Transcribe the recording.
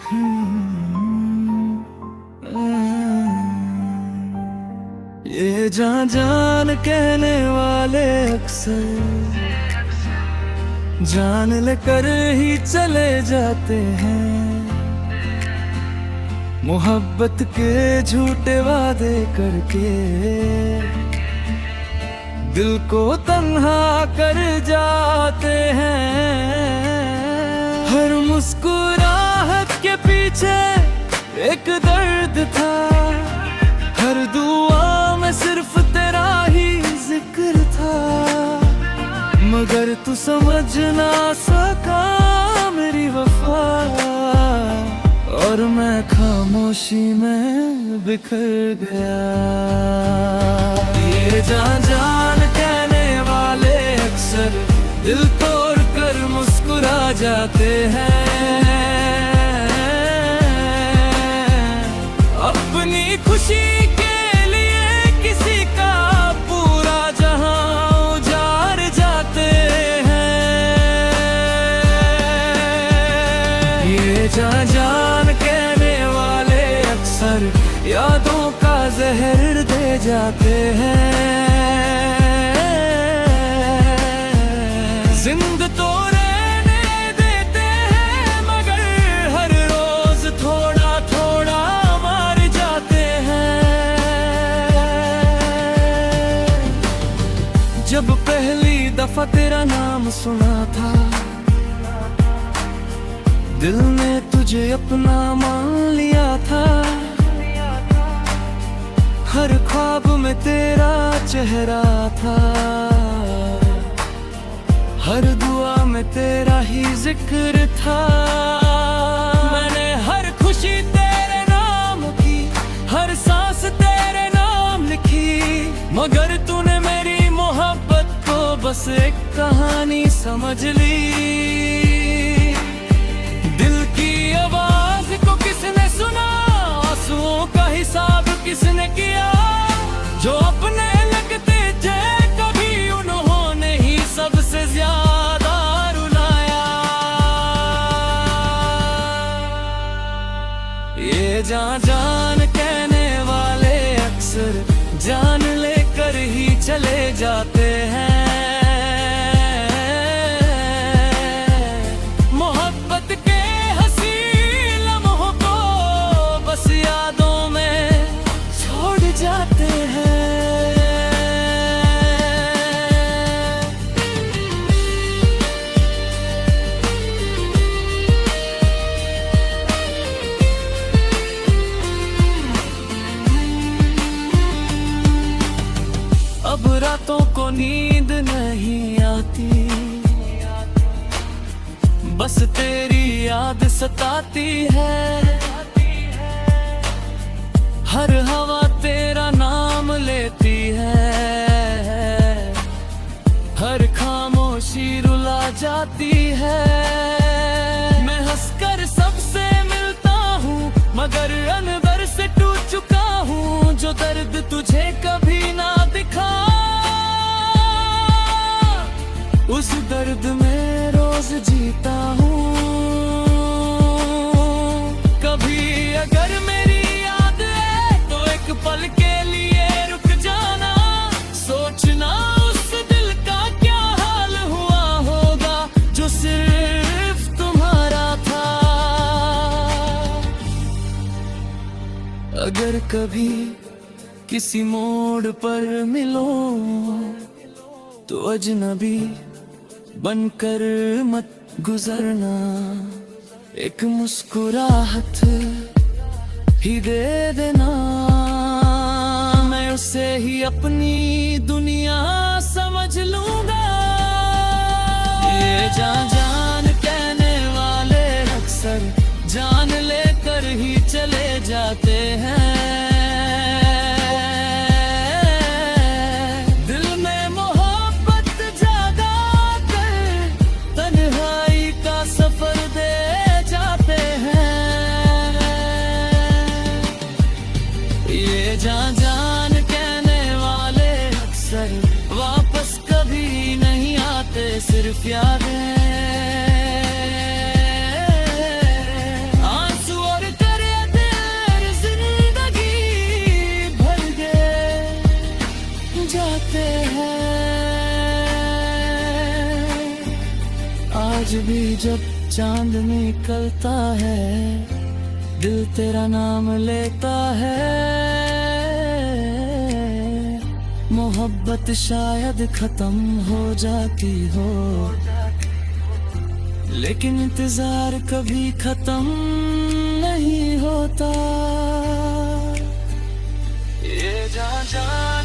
ये जान जान कहने वाले अक्सर जान लेकर ही चले जाते हैं। मोहब्बत के झूठे वादे करके दिल को तन्हा कर जाते हैं। हर मुस्कुराहट के पीछे एक दर्द था, हर दुआ में सिर्फ तेरा ही जिक्र था। मगर तू समझ ना सका मेरी वफा, और मैं खामोशी में बिखर गया। ये जान जान कहने वाले अक्सर दिल तोड़ कर मुस्कुरा जाते हैं। अपनी खुशी के लिए किसी का पूरा जहां उजाड़ जाते हैं। ये जान जान कहने वाले अक्सर यादों का जहर दे जाते हैं। जिंद तो रहने देते हैं, मगर हर रोज थोड़ा थोड़ा मार जाते हैं। जब पहली दफा तेरा नाम सुना था, दिल ने तुझे अपना मान लिया था। हर ख्वाब में तेरा चेहरा था, हर दुआ में तेरा ही जिक्र था। मैंने हर खुशी तेरे नाम की, हर सांस तेरे नाम लिखी। मगर तूने मेरी मोहब्बत को बस एक कहानी समझ ली। दिल की आवाज को किसने सुना, आंसुओं का हिसाब किसने किया। जो अपने लगते थे कभी उन्होंने ही सबसे ज्यादा रुलाया। ये जान जान कहने वाले अक्सर जान लेकर ही चले जाते हैं। अब रातों को नींद नहीं आती, बस तेरी याद सताती है। हर हवा तेरा नाम लेती है, हर खामोशी रुला जाती है। मैं हंसकर सबसे मिलता हूँ, मगर अंदर से टूट चुका हूँ। जो दर्द तुझे कभी ना दिखा, उस दर्द में रोज जीता हूँ। कभी अगर मेरी याद है तो एक पल के लिए रुक जाना। सोचना उस दिल का क्या हाल हुआ होगा जो सिर्फ तुम्हारा था। अगर कभी किसी मोड़ पर मिलो तो अजनबी बनकर मत गुजरना। एक मुस्कुराहट ही दे देना, मैं उसे ही अपनी दुनिया समझ लूंगा। ये जान जान कहने वाले अक्सर जान लेकर ही चले जाते हैं। जान जान कहने वाले अक्सर वापस कभी नहीं आते, सिर्फ यादें। आंसू आज भी जब चांद निकलता है दिल तेरा नाम लेता है। मोहब्बत शायद खत्म हो जाती हो, लेकिन इंतजार कभी खत्म नहीं होता। ये जान